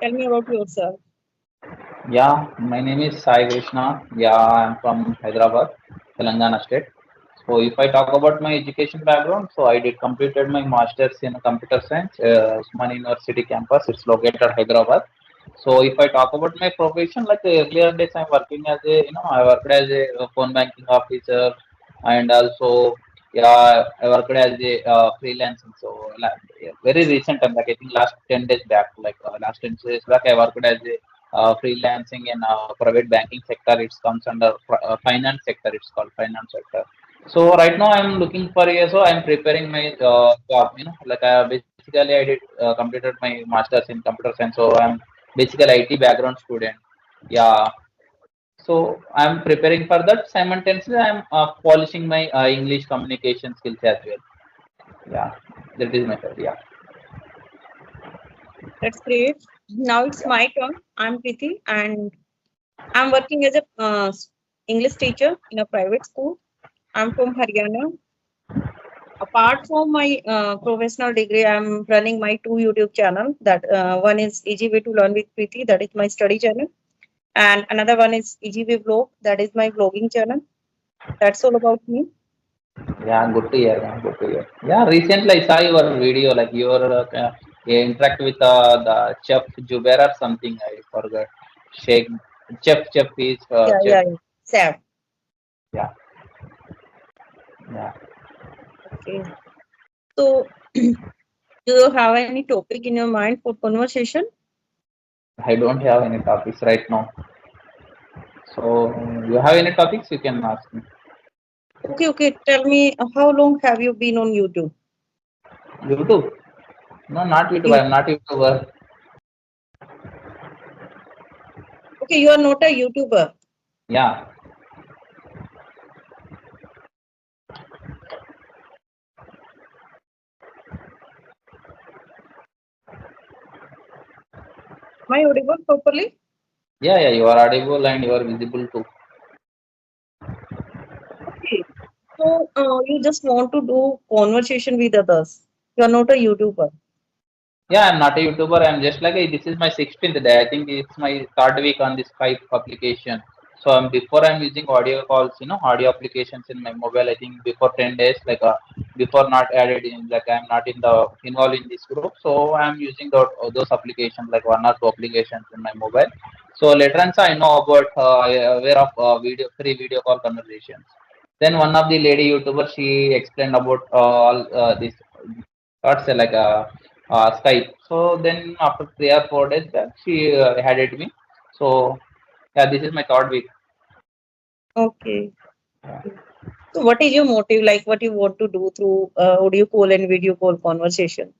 Tell me about yourself. Yeah, my name is Sai Krishna. Yeah, I'm from Hyderabad, Telangana state. So if I talk about my education background, so I did completed my master's in computer science, Usman University campus. It's located at Hyderabad. So if I talk about my profession, like earlier days, I'm working as a, I worked as a phone banking officer, and also, yeah, I worked as a freelancing. So like, very recent, I'm like I think last 10 days back, like last 10 days back, I worked as a freelancing in private banking sector. It comes under finance sector. It's called finance sector. So right now I'm looking for a, so I'm preparing my job. Like basically I did completed my masters in computer science. So I'm basically IT background student. Yeah. So I'm preparing for that. Simultaneously, I'm polishing my English communication skills as well. Yeah, that is my thought. Yeah. That's great. Now it's my turn. I'm Preeti and I'm working as a English teacher in a private school. I'm from Haryana. Apart from my professional degree, I'm running my two YouTube channel. That one is Easy Way to Learn with Preeti. That is my study channel, and another one is Easy Way Vlog. That is my vlogging channel. That's all about me. Yeah, good to hear. Man, good to hear. Yeah, recently I saw your video, like you were interact with the chef Jubair or something. I forgot. Sheikh chef is Yeah, chef. yeah, yeah. Sam. Yeah, yeah. Okay. So, do you have any topic in your mind for conversation? I don't have any topics right now. So you have any topics? You can ask me. Okay, okay. Tell me, how long have you been on YouTube? YouTube? No, not YouTube. You I'm not YouTuber. okay? You are not a YouTuber. Yeah. Am I audible properly? Yeah, yeah, you are audible and you are visible too. Okay. So, you just want to do conversation with others. You are not a YouTuber. Yeah, I'm not a YouTuber. I'm just like this is my 16th day. I think it's my third week on this Skype application. So before I'm using audio calls, audio applications in my mobile. I think before 10 days, like before not added in, like I'm not in the involved in this group. So I'm using those applications, like one or two applications in my mobile. So later on, so I know about aware of free video call conversations. Then one of the lady YouTuber, she explained about all this thoughts like Skype. So then after 3 or 4 days back, she added me. So yeah, this is my third week. Okay. So, what is your motive? Like, what you want to do through audio call and video call conversation?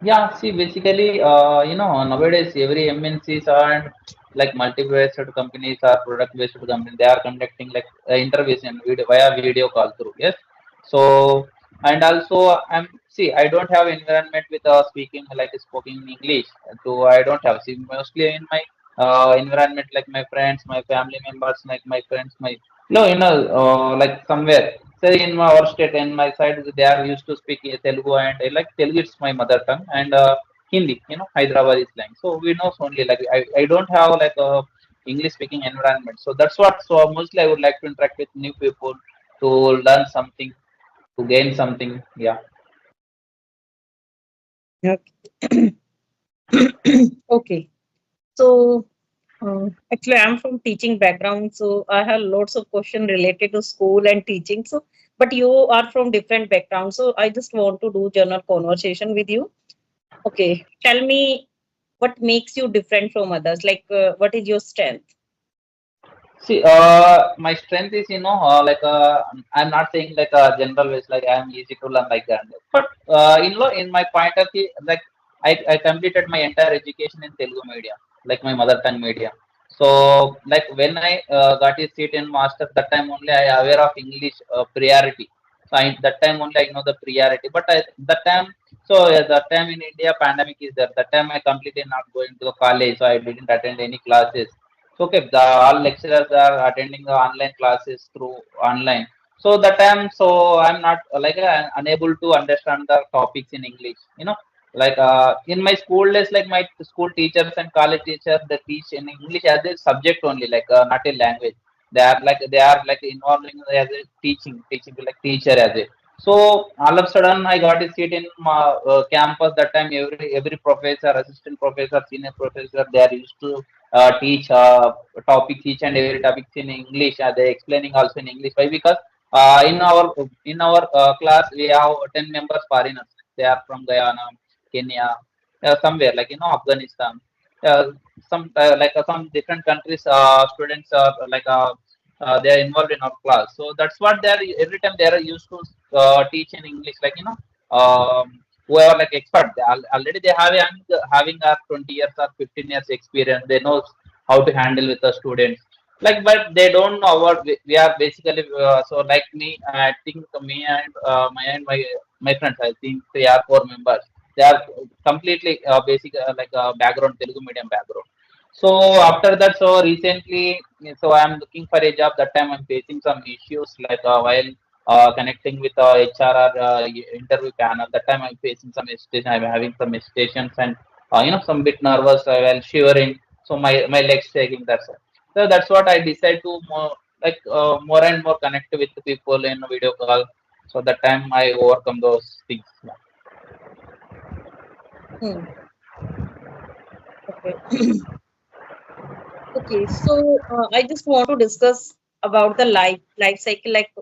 Yeah, see, basically, nowadays every MNCs and like multi-based companies or product-based companies, they are conducting like interviews in video via video call through. Yes, so and also see, I don't have environment with speaking like speaking English. So I don't have. See, mostly in my environment, like my friends, my family members, like my friends, my like somewhere. Say in our state and my side, they are used to speak Telugu and like Telugu it's my mother tongue and Hindi, Hyderabad is slang. So we know only like I don't have like a English speaking environment. So that's what. So mostly I would like to interact with new people to learn something, to gain something. Yeah. Okay. Okay. So, actually, I'm from teaching background, so I have lots of questions related to school and teaching. So, but you are from different backgrounds, so I just want to do general conversation with you. Okay, tell me what makes you different from others. Like, what is your strength? See, my strength is, like, I'm not saying like a general ways, like I'm easy to learn like that. But, in my point of view, like I completed my entire education in Telugu medium, like my mother tongue medium. So, like when I got a seat in master, that time only I aware of English priority. So that time only I know the priority. But that time, so that time in India, pandemic is there. That time I completely not going to the college, so I didn't attend any classes. So, okay, the all lecturers are attending the online classes through online. So that time, so I'm not like unable to understand the topics in English. Like in my school days, like my school teachers and college teachers, they teach in English as a subject only, like not a language. They are like involving as a teaching like teacher as a. So all of a sudden I got a seat in my campus. That time every professor, assistant professor, senior professor, they are used to teach topics, each and every topics in English. They explaining also in English. Why? Because in our class we have 10 members foreigners. They are from Guyana, Kenya, somewhere like Afghanistan, some different countries. Students are they are involved in our class. So that's what they are every time they are used to teach in English. Who are like expert. Already they have having 20 years or 15 years experience. They know how to handle with the students. Like, but they don't know what we are basically. So like me, I think me and my friends. I think 3 or 4 members, they are completely basic background Telugu medium background. So after that, so recently, so I'm looking for a job. That time I'm facing some issues like while connecting with HR or interview panel. That time I'm facing some hesitation. I'm having some hesitations and some bit nervous while shivering. So my legs shaking. So that's what I decide to more and more connect with the people in video call. So that time I overcome those things. Hmm. Okay. Okay. So I just want to discuss about the life cycle. Like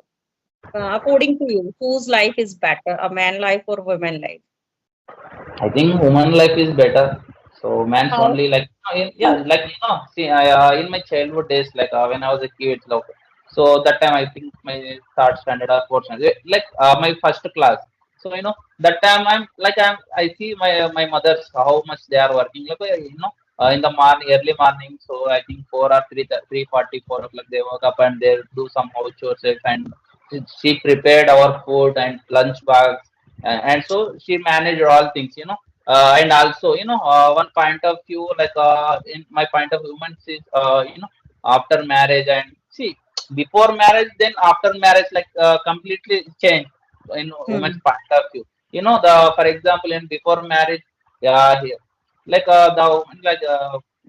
according to you, whose life is better, a man life or woman life? I think woman life is better. So man's How? only yeah, see, in my childhood days, when I was a kid, so that time I think my third standard or fourth standard, my first class. So that time I see my mothers how much they are working, in the morning, early morning. So I think 4 or 3:40, 4 o'clock they woke up and they do some house chores and she prepared our food and lunch bags, and so she managed all things, and also one point of view, in my point of view, is after marriage and see before marriage, then after marriage, completely changed in woman's Hmm. point of view. The for example, in before marriage, yeah, here, the woman,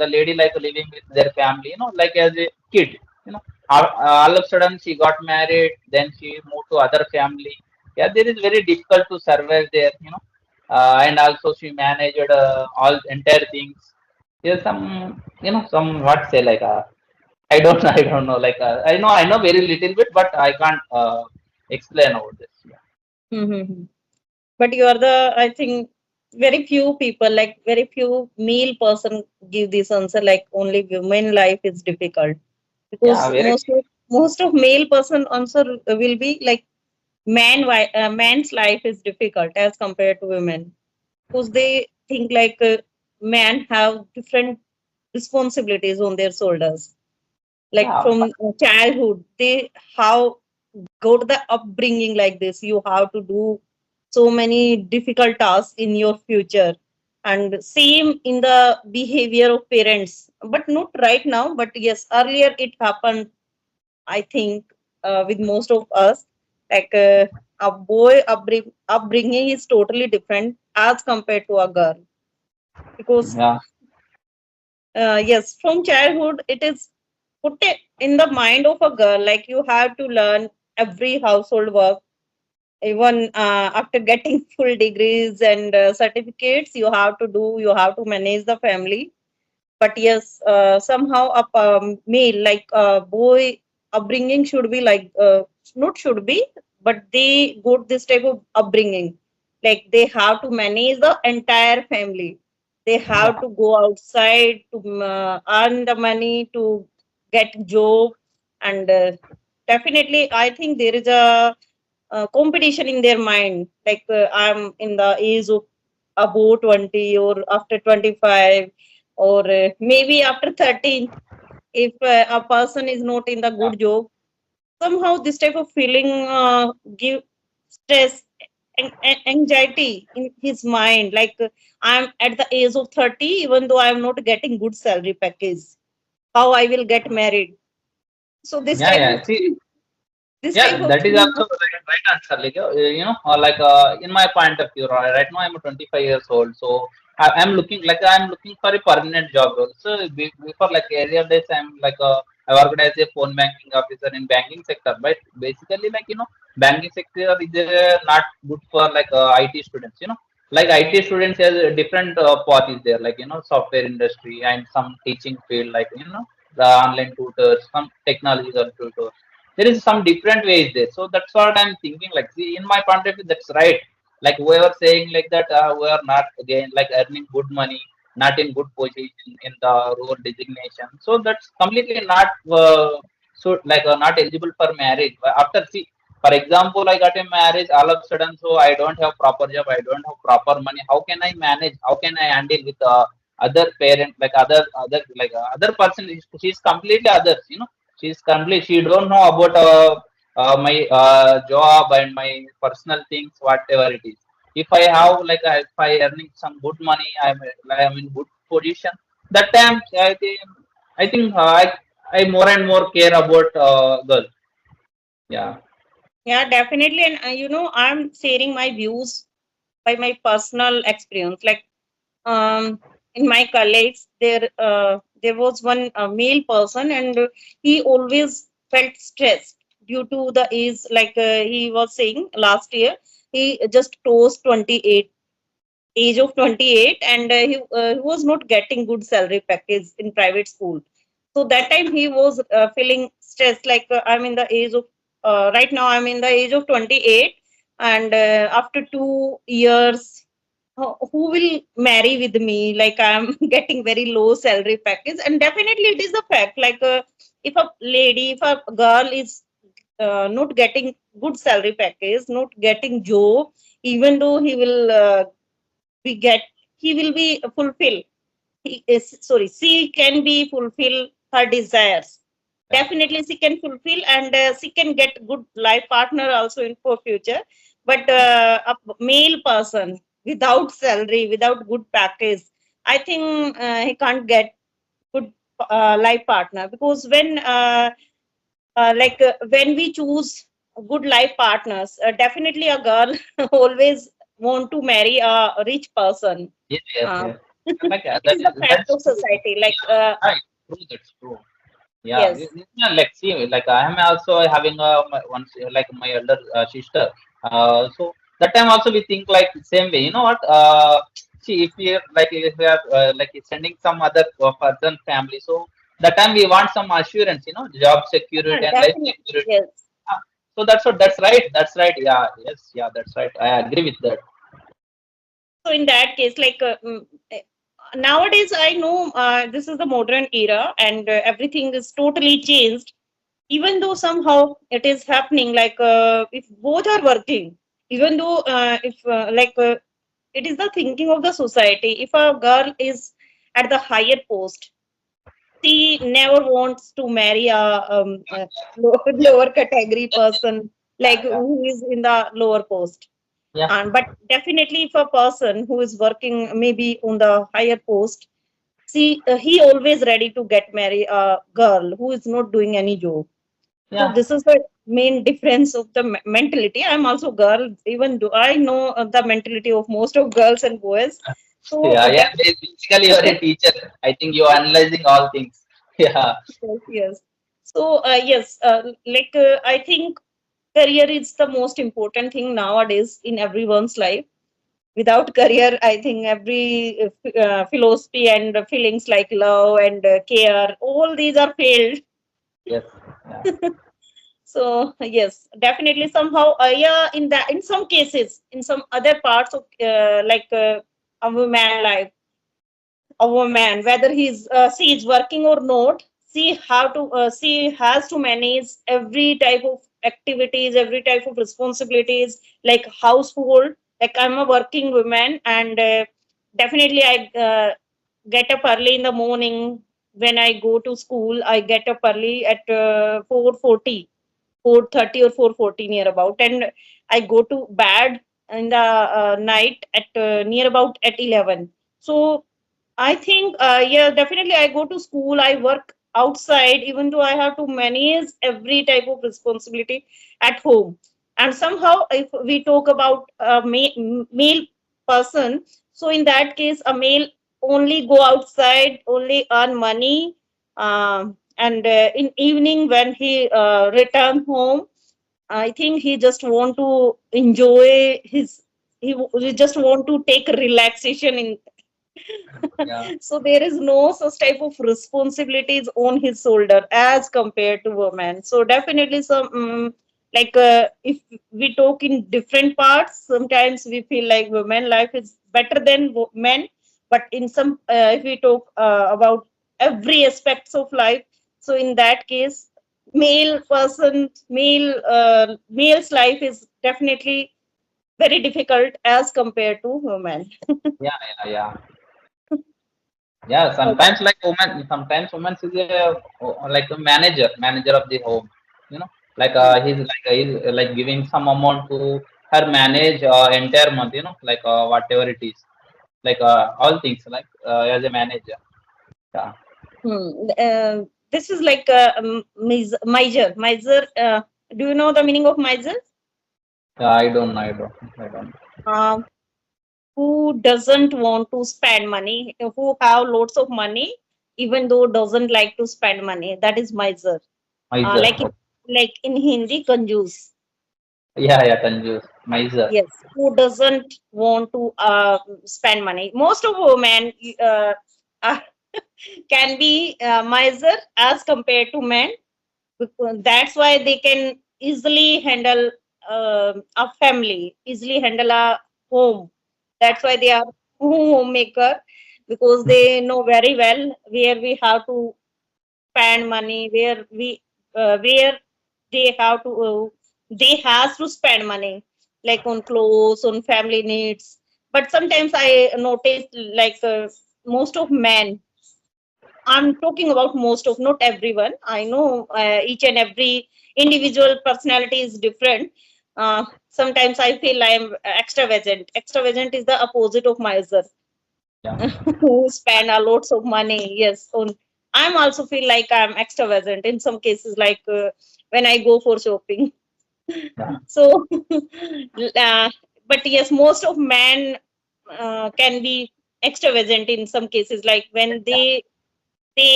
the lady, living with their family, like as a kid, you know all of a sudden she got married, then she moved to other family. Yeah, there is very difficult to survive there, and also she managed all entire things. There's some, some what say, I don't know, I know very little bit, but I can't explain about this. Yeah. Hmm. But you are the, I think, very few people, like very few male person give this answer. Like only women life is difficult Yeah, because very. most of male person answer will be like man's life is difficult as compared to women because they think like men have different responsibilities on their shoulders. Like Yeah, from childhood, they how go to the upbringing like this. You have to do so many difficult tasks in your future, and same in the behavior of parents. But not right now. But yes, earlier it happened. I think with most of us, like a boy upbringing is totally different as compared to a girl because yeah, yes, from childhood it is put in the mind of a girl like you have to learn every household work. Even after getting full degrees and certificates, you have to manage the family. But yes, somehow a male like a boy upbringing should be like not should be, but they got this type of upbringing. Like they have to manage the entire family. They yeah, have to go outside to earn the money to get job, and definitely I think there is a competition in their mind. Like I'm in the age of above 20 or after 25 or maybe after 13. If a person is not in the yeah, good job, somehow this type of feeling give stress and anxiety in his mind. Like I'm at the age of 30, even though I'm not getting good salary package, how I will get married. So this yeah, type of yeah. See, thing. This Yeah, type of that is thing. also right answer. Like in my point of view, right now I'm 25 years old, so I'm looking I'm looking for a permanent job role. So before like earlier days, I worked as a phone banking officer in banking sector, but basically banking sector is not good for IT students. Like IT students has a different path is there, software industry and some teaching field, the online tutors, some technological tutors, there is some different ways there. So that's what I'm thinking. Like, see, in my point of view, that's right. Like whoever saying like that, we are not again like earning good money, not in good position in the role designation. So that's completely not not eligible for marriage. But after, see, for example, I got a marriage all of a sudden, so I don't have proper job, I don't have proper money. How can I manage? How can I handle with other parent, like other person? She's completely others. She's complete. She don't know about my job and my personal things, whatever it is. If I have if I earning some good money, I'm in good position. That time I more and more care about girl. Yeah. Yeah, definitely. And I'm sharing my views by my personal experience. Like, in my colleagues, there was one male person, and he always felt stressed due to the age. Like, he was saying last year, he just toast 28, age of 28, and he was not getting good salary package in private school. So that time he was feeling stressed, like, I'm in the age of right now I'm in the age of 28, and after 2 years, who will marry with me? Like, I'm getting very low salary package. And definitely it is a fact, like, if a girl is not getting good salary package, not getting job, even though we get he will be fulfilled. He is sorry She can be fulfill her desires. Yeah. Definitely she can fulfill, and she can get good life partner also in for future. But a male person without salary, without good package, I think he can't get good life partner. Because when we choose good life partners, definitely a girl always want to marry a rich person. Yes, yes, uh, yes. it is the fact That's of true. society, like, Right. True. That's true. Yeah, yes. like see, like I am also having like my elder sister. So that time also we think like same way. You know what? See, if we are sending some other person family, so that time we want some assurance. Job security and life Definitely, security. yes. So that's what. That's right. That's right. Yeah. Yes. Yeah. That's right. I agree with that. So in that case, like, nowadays I know this is the modern era, and everything is totally changed. Even though somehow it is happening, like, if both are working, even though if like it is the thinking of the society. If a girl is at the higher post, she never wants to marry a lower category person, like, Yeah. who is in the lower post. Yeah. And but definitely, if a person who is working maybe on the higher post, see, he always ready to get marry a girl who is not doing any job. So Yeah. this is the main difference of the mentality. I'm also girl, even though I know the mentality of most of girls and boys. So Yeah. Yeah. that Basically, you are a teacher. I think you are analyzing all things. Yeah. yes, yes. So yes, I think career is the most important thing nowadays in everyone's life. Without career, I think every philosophy and feelings like love and care, all these are failed. Yes. Yeah. So yes, definitely somehow, yeah, in some cases, in some other parts of a woman life, a woman, whether she is working or not, she has to manage every type of activities, every type of responsibilities, like household. Like, I'm a working woman, and definitely I get up early in the morning. When I go to school, I get up early at 4:40, 4:30 or 4:40 near about, and I go to bed in the night at near about at 11. So I think, yeah, definitely I go to school, I work outside, even though I have to manage every type of responsibility at home. And somehow, if we talk about a male person, so in that case, a male only go outside, only earn money, and in evening when he return home, I think he just want to enjoy his. He just want to take relaxation in. Yeah, So there is no such type of responsibilities on his shoulder as compared to women. So definitely some like if we talk in different parts, sometimes we feel like women life is better than men. But in some if we talk about every aspects of life, so in that case, male's life is definitely very difficult as compared to women. yeah, yeah, yeah. Yeah, sometimes like woman, sometimes woman is a like a manager of the home. You know, like he's like giving some amount to her manage entire month. You know, like whatever it is, like all things like as a manager. Yeah, This is like a miser. Miser. Do you know the meaning of miser? yeah. I don't. Uh, who doesn't want to spend money? Who have lots of money, even though doesn't like to spend money. That is miser. Miser. Like Okay. like in Hindi, conjuse. Yeah, yeah. Confused. Miser. Yes, who doesn't want to spend money? Most of women are, can be miser as compared to men. That's why they can easily handle a family, easily handle a home. That's why they are homemaker, because they know very well where we have to spend money, where they have to they has to spend money, like on clothes, on family needs. But sometimes I notice like most of men, I'm talking about most of, not everyone. I know each and every individual personality is different. Sometimes I feel I'm extravagant. Extravagant is the opposite of miser, Yeah, who spend a lots of money. Yes, on. I'm also feel like I'm extravagant in some cases, like when I go for shopping. yeah, So, uh, but yes, most of men can be extravagant in some cases, like when they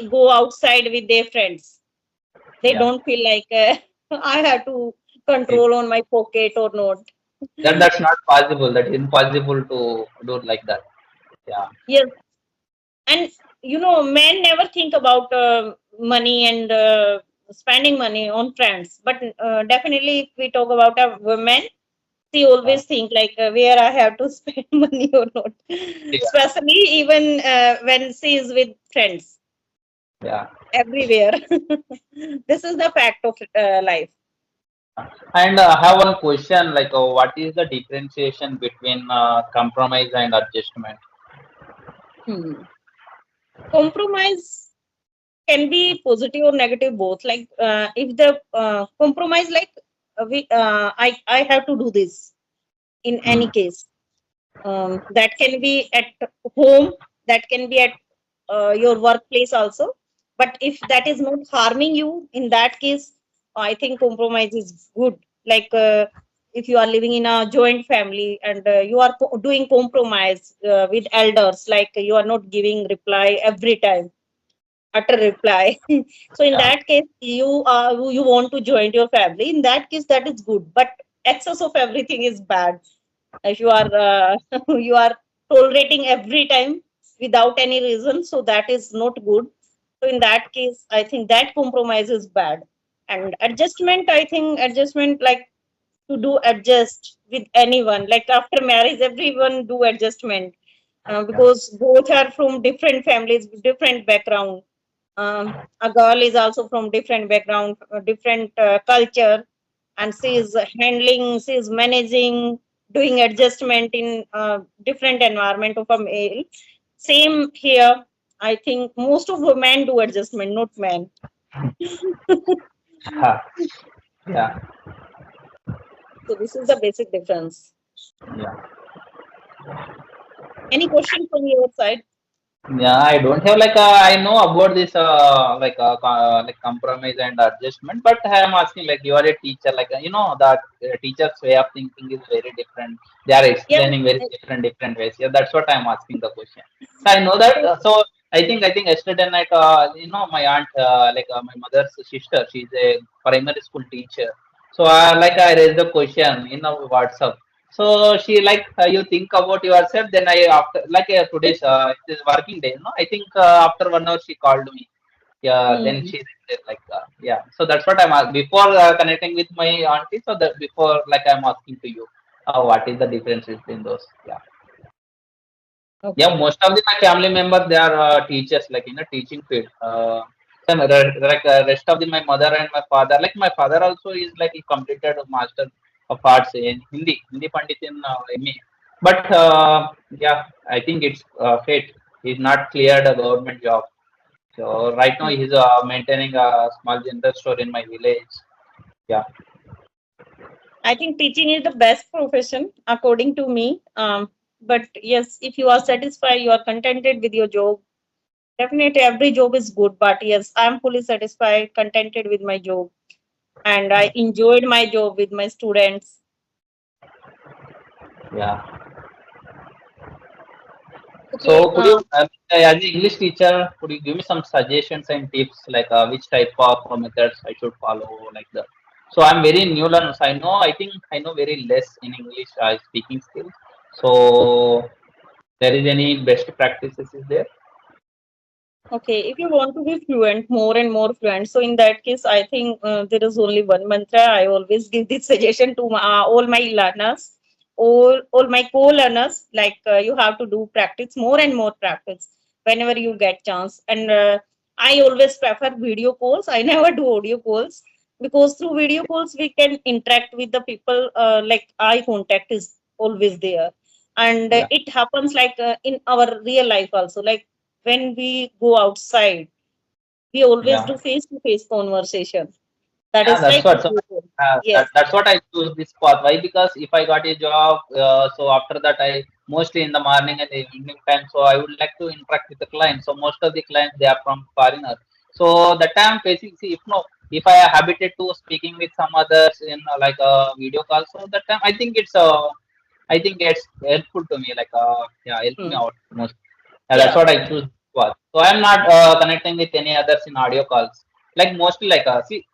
go outside with their friends. They yeah. don't feel like I have to It, control on my pocket or not. that's not possible. That is impossible to do it like that. Yeah, Yes, and men never think about money and spending money on friends. But definitely, if we talk about a woman, she yeah, always think like where I have to spend money or not. yeah, Especially even when she is with friends yeah. everywhere. This is the fact of life. And I have one question, like, what is the differentiation between compromise and adjustment? Hmm. Compromise can be positive or negative both. Like if the compromise, like I have to do this in Hmm. any case. That can be at home, that can be at your workplace also. But if that is not harming you, in that case, I think compromise is good. Like if you are living in a joint family and you are doing compromise with elders, like you are not giving reply every time, utter reply. So in Yeah, that case, you want to join your family. In that case, that is good. But excess of everything is bad. If you are you are tolerating every time without any reason, so that is not good. So in that case, I think that compromise is bad. And adjustment, I think adjustment, like to do adjust with anyone, like after marriage everyone do adjustment, yeah, because both are from different families, different background. A girl is also from different background, different culture, and she is managing, doing adjustment in different environment of a male. Same here. I think most of women do adjustment, not men. ha, yeah, So this is the basic difference. yeah. Any question from your side? Yeah, I don't have like I know about this like compromise and adjustment, but I am asking like you are a teacher, like you know that teacher's way of thinking is very different. They are Yeah. explaining very different ways. Yeah, that's what I'm asking the question. So I know that. So, So I think yesterday night, you know, my aunt, my mother's sister, she's a primary school teacher. So like I raised the question in our WhatsApp. So she like you think about yourself. Then I after like today's it is working day. No, I think after 1 hour she called me. Yeah, then hmm. she said like yeah. So that's what I'm asking before connecting with my auntie. So that before like I'm asking to you, what is the difference between those? Yeah. Yeah, Okay. most of my family members they are teachers, like in a teaching field. Rest of my mother and my father, like my father also is like he completed a master of arts in Hindi Pandit in MA. But yeah, I think it's fate. He's not cleared a government job. So right now he's maintaining a small general store in my village. Yeah, I think teaching is the best profession according to me. But yes, if you are satisfied, you are contented with your job. Definitely, every job is good. But yes, I'm fully satisfied, contented with my job, and I enjoyed my job with my students. yeah. Okay. So, could you, as an English teacher, could you give me some suggestions and tips, like which type of methods I should follow, like that? So, I'm very new learner. So I think I know very less in English speaking skills. So, there is any best practices is there? Okay, if you want to be fluent, more and more fluent, so in that case, I think there is only one mantra. I always give this suggestion to all my learners, all my co-learners. Like you have to do practice, more and more practice whenever you get chance. And I always prefer video calls. I never do audio calls because through video calls we can interact with the people. Like eye contact is always there, and Yeah, it happens like in our real life also. Like when we go outside, we always yeah. do face to face conversation. That Yeah, is that's like what. So yes, that's what I choose this path. Why? Because if I got a job, so after that I mostly in the morning and the evening time. So I would like to interact with the clients. So most of the clients they are from foreigners. So that time facing, see if no, if I are habited to speaking with some others in like a video call. So that time I think it's helpful to me. Like yeah, help me hmm, out most. Yeah, that's yeah. what I choose. Was. So I'm not connecting with any others in audio calls. Like mostly like see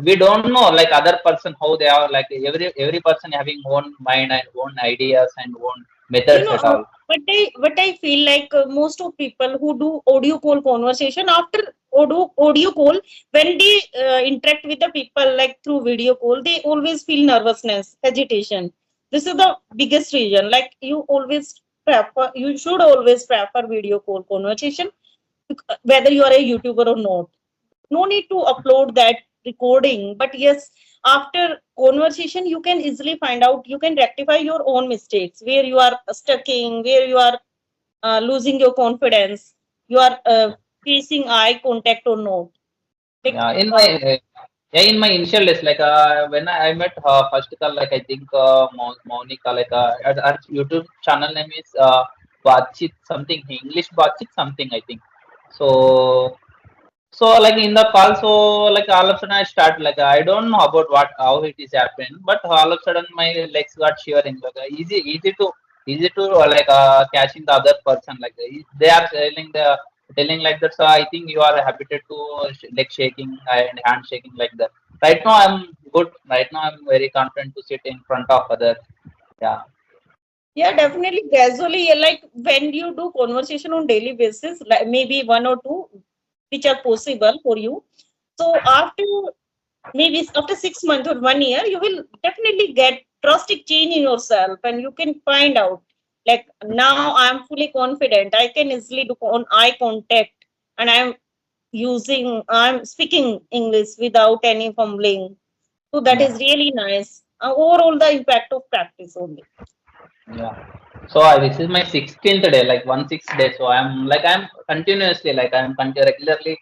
we don't know like other person how they are like every person having own mind and own ideas and own You methods know, at all. but I feel like most of people who do audio call conversation after audio call, when they interact with the people like through video call, they always feel nervousness, hesitation. This is the biggest reason. Like you should always prefer video call conversation, whether you are a YouTuber or not. No need to upload that recording, but yes, after conversation you can easily find out, you can rectify your own mistakes, where you are stucking, where you are losing your confidence, you are facing eye contact or not, like Yeah, in my yeah in my initial days like when I met first call like I think Monica like her YouTube channel name is Batchit something English Batchit something I think. So so like in the call, so like all of a sudden I start like I don't know about what how it is happened, but all of a sudden my legs got shivering. Like easy to catching the other person. Like they are telling like that. So I think you are habited to leg shaking and hand shaking like that. Right now I'm good. Right now I'm very confident to sit in front of others. Yeah, yeah, definitely gradually, like when you do conversation on daily basis, like maybe one or two which are possible for you, so after maybe after 6 months or 1 year, you will definitely get drastic change in yourself, and you can find out like now I'm fully confident. I can easily do on eye contact, and I'm speaking English without any fumbling. So that is yeah. really nice. Overall, the impact of practice only. Yeah. So this is my 16th day, like 1 6 day. So I'm continuously like regularly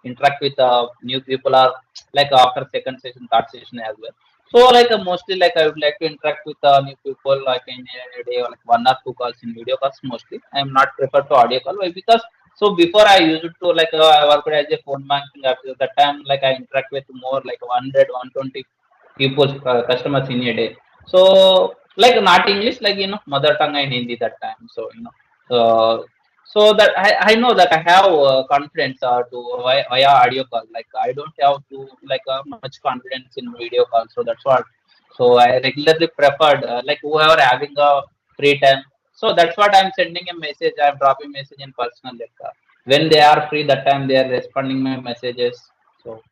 interact with new people or like after second session, third session as well. So like mostly like I would like to interact with new people like in a day or like 1 or 2 calls in video calls mostly. I am not prefer to audio call. Why? Because so before I used to like I worked as a phone banking after that time like I interact with more like 100 120 people customers in a day. So like not English like mother tongue and Hindi that time. So uh, so that I know that I have confidence to via audio call. Like I don't have to like much confidence in video call. So that's what. So I regularly preferred like whoever having a free time. So that's what I'm sending a message. I'm dropping message in personal like when they are free that time they are responding my messages. So